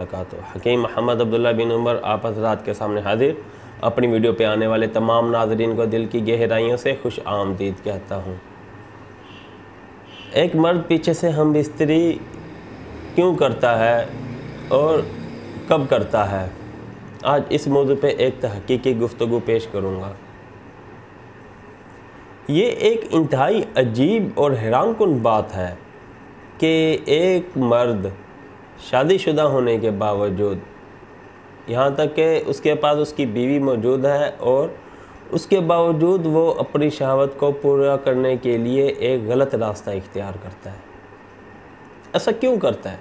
हकीम मोहम्मद अब्दुल्ला बिन उमर आप हज़रात के सामने हाजिर। अपनी वीडियो पे आने वाले तमाम नाज़रीन को दिल की गहराइयों से खुश आमदीद कहता हूँ। एक मर्द पीछे से हम बिस्तरी क्यों करता है और कब करता है, आज इस मौजू पे एक तहकीकी गुफ्तगू पेश करूँगा। ये एक इंतहाई अजीब और हैरानकुन बात है कि एक मर्द शादीशुदा होने के बावजूद, यहाँ तक कि उसके पास उसकी बीवी मौजूद है, और उसके बावजूद वो अपनी शहवत को पूरा करने के लिए एक गलत रास्ता इख्तियार करता है। ऐसा क्यों करता है?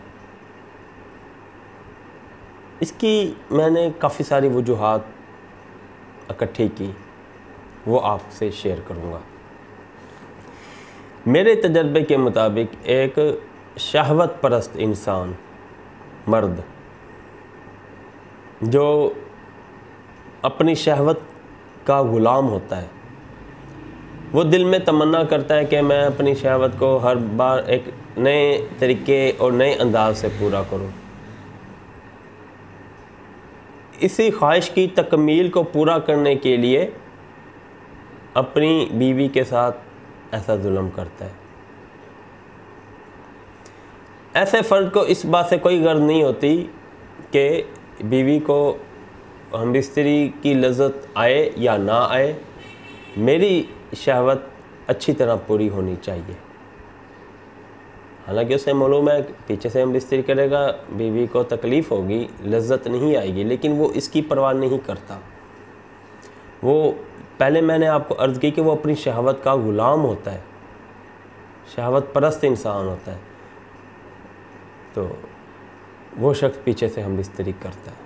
इसकी मैंने काफ़ी सारी वजूहात इकट्ठी की, वो आपसे शेयर करूँगा। मेरे तजर्बे के मुताबिक एक शहवत परस्त इंसान, मर्द, जो अपनी शहवत का ग़ुलाम होता है, वो दिल में तमन्ना करता है कि मैं अपनी शहवत को हर बार एक नए तरीके और नए अंदाज से पूरा करूं। इसी ख्वाहिश की तकमील को पूरा करने के लिए अपनी बीवी के साथ ऐसा जुल्म करता है। ऐसे फ़र्द को इस बात से कोई गर्ज नहीं होती कि बीवी को हमबिस्तरी की लज़्ज़त आए या ना आए, मेरी शहवत अच्छी तरह पूरी होनी चाहिए। हालांकि उसे मालूम है पीछे से हमबिस्तरी करेगा बीवी को तकलीफ़ होगी, लज़्ज़त नहीं आएगी, लेकिन वो इसकी परवाह नहीं करता। वो पहले मैंने आपको अर्ज़ की कि वो अपनी शहवत का ग़ुलाम होता है, शहवत परस्त इंसान होता है। तो वो शख्स पीछे से हमबिस्तरी करता है।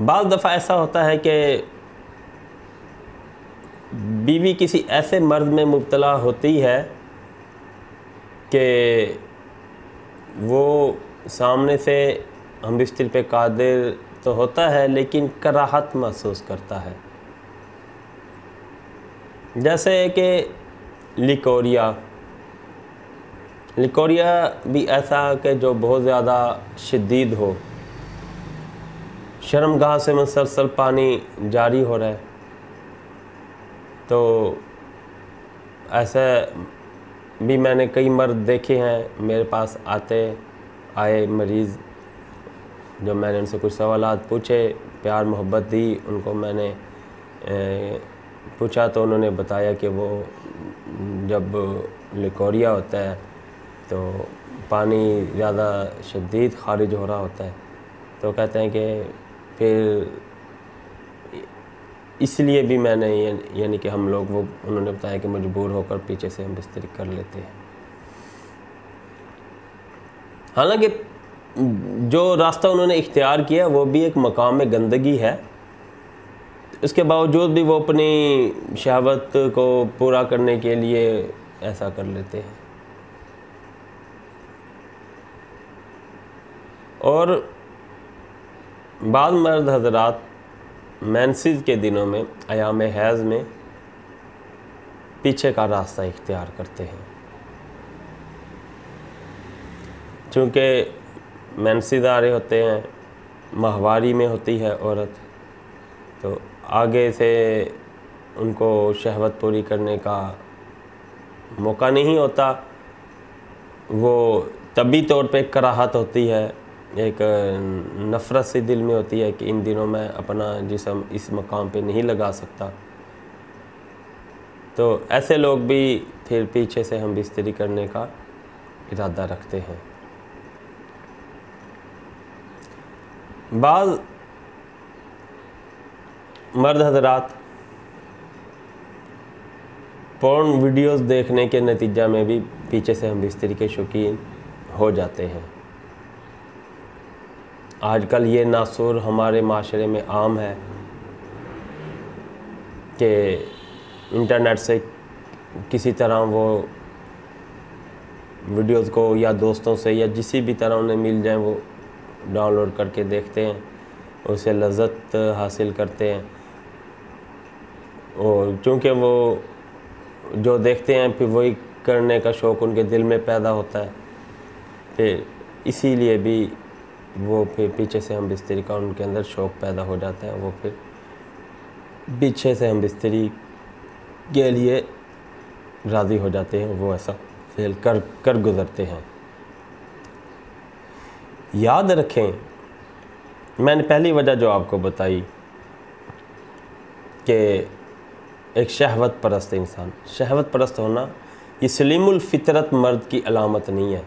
बाज़ दफ़ा ऐसा होता है कि बीवी किसी ऐसे मर्द में मुब्तला होती है कि वो सामने से हमबिस्तरी पे कादिर तो होता है, लेकिन कराहत महसूस करता है। जैसे कि लिकोरिया भी ऐसा कि जो बहुत ज़्यादा शदीद हो, शर्मगाह से मुसलसल पानी जारी हो रहा है। तो ऐसे भी मैंने कई मर्द देखे हैं, मेरे पास आए मरीज़, जब मैंने उनसे कुछ सवालात पूछे, प्यार मोहब्बत दी, उनको मैंने पूछा तो उन्होंने बताया कि वो जब लिकोरिया होता है तो पानी ज़्यादा शदीद ख़ारिज हो रहा होता है, तो कहते हैं कि फिर इसलिए भी मैंने यानी कि हम लोग, वो उन्होंने बताया कि मजबूर होकर पीछे से हमबिस्तरी कर लेते हैं। हालांकि जो रास्ता उन्होंने इख्तियार किया वो भी एक मकाम में गंदगी है, उसके बावजूद भी वो अपनी शहवत को पूरा करने के लिए ऐसा कर लेते हैं। और बाद मर्द हज़रात मेंसेस के दिनों में, अयाम हैज़ में, पीछे का रास्ता इख्तियार करते हैं। चूँकि मेंसेस आ रहे होते हैं, माहवारी में होती है औरत, तो आगे से उनको शहवत पूरी करने का मौका नहीं होता। वो तबी तौर पे कराहत होती है, एक नफ़रत सी दिल में होती है कि इन दिनों मैं अपना जिस्म इस मकाम पे नहीं लगा सकता। तो ऐसे लोग भी फिर पीछे से हमबिस्तरी करने का इरादा रखते हैं। बाज़ मर्द हज़रात पोर्न वीडियोज़ देखने के नतीजा में भी पीछे से हमबिस्तरी के शौकीन हो जाते हैं। आजकल ये नासूर हमारे माशरे में आम है कि इंटरनेट से किसी तरह वो वीडियोज़ को या दोस्तों से या जिसी भी तरह उन्हें मिल जाए वो डाउनलोड करके देखते हैं, उसे लज़्ज़त हासिल करते हैं। और चूँकि वो जो देखते हैं फिर वही करने का शौक़ उनके दिल में पैदा होता है। फिर इसीलिए भी वो फिर पीछे से हम बिस्तरी का उनके अंदर शौक़ पैदा हो जाता है, वो फिर पीछे से हम बिस्तरी के लिए राज़ी हो जाते हैं, वो ऐसा फेल कर गुज़रते हैं। याद रखें, मैंने पहली वजह जो आपको बताई कि एक शहवत परस्त इंसान, शहवत परस्त होना ये सलीमुल फितरत मर्द की अलामत नहीं है।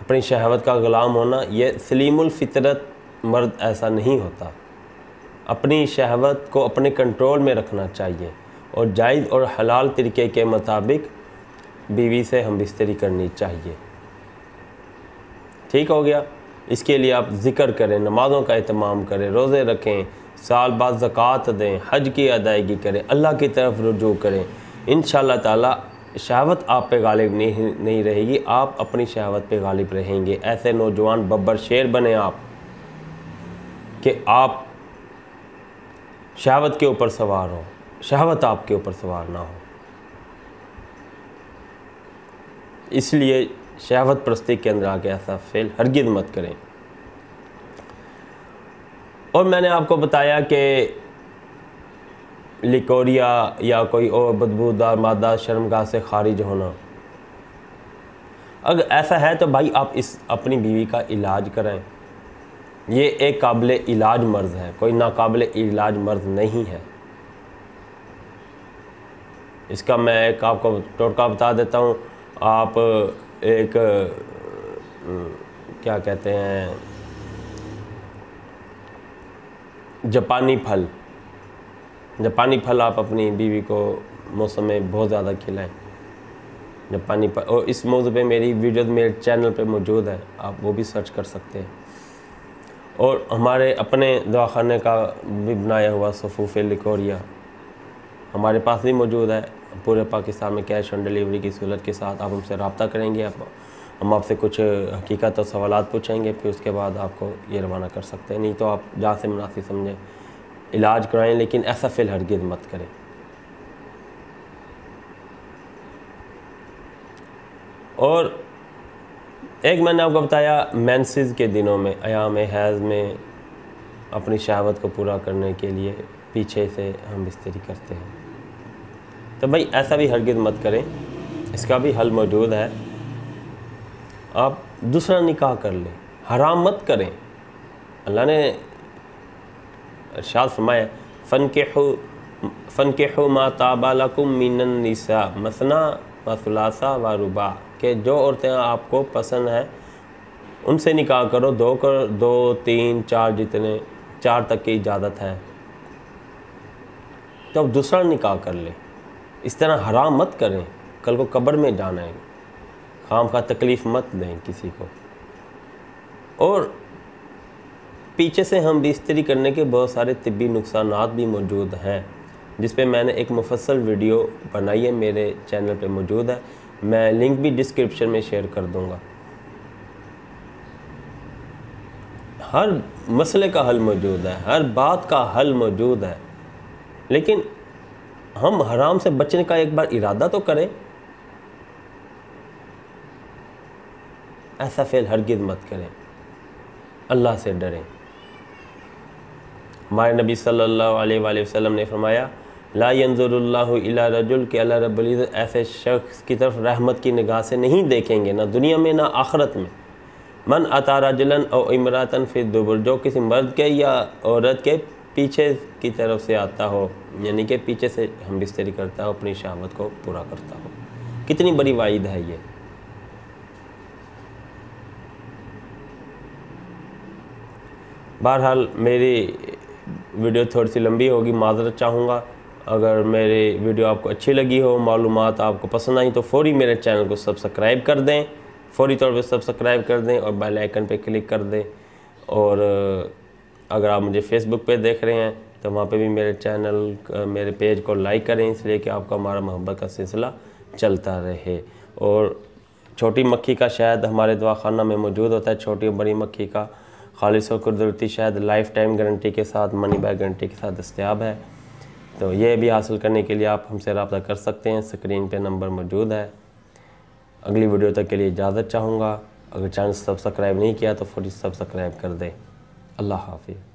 अपनी शहवत का ग़ुलाम होना ये सलीमुल फितरत मर्द ऐसा नहीं होता। अपनी शहवत को अपने कंट्रोल में रखना चाहिए और जायज़ और हलाल तरीके के मुताबिक बीवी से हम बिस्तरी करनी चाहिए। ठीक हो गया। इसके लिए आप ज़िक्र करें, नमाज़ों का एहतमाम करें, रोज़े रखें, साल बाद ज़कात दें, हज की अदायगी करें, अल्लाह की तरफ रुजू करें। इंशाअल्लाह ताला शहवत आप पे गालिब नहीं रहेगी, आप अपनी शहवत पे गालिब रहेंगे। ऐसे नौजवान बब्बर शेर बने आप कि आप शहवत के ऊपर सवार हो, शहवत आपके ऊपर सवार ना हो। इसलिए शहवत परस्ती के अंदर आके ऐसा फेल हरगिज़ मत करें। और मैंने आपको बताया कि लिकोरिया या कोई और बदबूदार मादा शर्मगाह से खारिज होना, अगर ऐसा है तो भाई आप इस अपनी बीवी का इलाज करें। ये एक काबिल इलाज मर्ज़ है, कोई नाकाबिल इलाज मर्ज़ नहीं है। इसका मैं एक आपको टोटका बता देता हूँ। आप एक क्या कहते हैं, जापानी फल आप अपनी बीवी को मौसम में बहुत ज़्यादा खिलाएं। जापानी फल, और इस मौजू पे मेरी वीडियो मेरे चैनल पे मौजूद है, आप वो भी सर्च कर सकते हैं। और हमारे अपने दवाखाने का भी बनाया हुआ सफूफ लिकोरिया हमारे पास भी मौजूद है। पूरे पाकिस्तान में कैश ऑन डिलीवरी की सहूलत के साथ आप हमसे रब्ता करेंगे, हम आपसे कुछ हकीकत और सवालात पूछेंगे, फिर उसके बाद आपको ये रवाना कर सकते हैं। नहीं तो आप जहाँ से मुनासिब समझें इलाज कराएं, लेकिन ऐसा फेल हरगिज़ मत करें। और एक मैंने आपको बताया, मेंसेस के दिनों में, अयाम हैज़ में अपनी शहवत को पूरा करने के लिए पीछे से हम बिस्तरी करते हैं। तो भाई ऐसा भी हरगिज़ मत करें, इसका भी हल मौजूद है। आप दूसरा निकाह कर लें, हराम मत करें। अल्लाह ने इरशाद फरमाया, फ़नकिहू मा ताबा लकुम मिनन निसा मसना व सुलासा व रुबा, कि जो औरतें आपको पसंद हैं उनसे निकाह करो, 2, 3, 4 जितने 4 तक की इजाज़त है, तो अब दूसरा निकाह कर ले। इस तरह हराम मत करें, कल को कब्र में जाना है, खामखा तकलीफ़ मत दें किसी को। और पीछे से हम बिस्तरी करने के बहुत सारे तिब्बी नुकसानात भी मौजूद हैं, जिस पे मैंने एक मुफस्सल वीडियो बनाई है, मेरे चैनल पे मौजूद है। मैं लिंक भी डिस्क्रिप्शन में शेयर कर दूंगा। हर मसले का हल मौजूद है, हर बात का हल मौजूद है, लेकिन हम हराम से बचने का एक बार इरादा तो करें। ऐसा फेल हरगिज़ मत करें, अल्लाह से डरें। हमारे नबी सल्लल्लाहु अलैहि वसल्लम ने फरमाया, ला यंजुरुल्लाहु इला रजुल, के अल्लाह रब्बुल इज़्ज़त ऐसे शख्स की तरफ रहमत की निगाह से नहीं देखेंगे, ना दुनिया में ना आखिरत में। मन अता रजुलन और इमरातन फिर दुबुर, जो किसी मर्द के या औरत के पीछे की तरफ से आता हो, यानी कि पीछे से हम बिस्तरी करता हो, अपनी शहवत को पूरा करता हो। कितनी बड़ी वाइद है ये। बहरहाल मेरी वीडियो थोड़ी सी लंबी होगी, माज़रत चाहूँगा। अगर मेरी वीडियो आपको अच्छी लगी हो, मालूमात आपको पसंद आई, तो फ़ौरी मेरे चैनल को सब्सक्राइब कर दें, फ़ौरी तौर पे सब्सक्राइब कर दें और बेल आइकन पे क्लिक कर दें। और अगर आप मुझे फ़ेसबुक पे देख रहे हैं तो वहाँ पे भी मेरे चैनल, मेरे पेज को लाइक करें, इसलिए कि आपका हमारा मोहब्बत का सिलसिला चलता रहे। और छोटी मक्खी का शहद हमारे दवाखाना में मौजूद होता है, छोटी और बड़ी मक्खी का खालिस और कुदरती शहद लाइफ टाइम गारंटी के साथ, मनी बैक गारंटी के साथ दस्तयाब है। तो ये भी हासिल करने के लिए आप हमसे रब्ता कर सकते हैं, स्क्रीन पे नंबर मौजूद है। अगली वीडियो तक के लिए इजाज़त चाहूँगा। अगर चैनल सब्सक्राइब नहीं किया तो फौरी सब्सक्राइब कर दें। अल्लाह हाफिज़।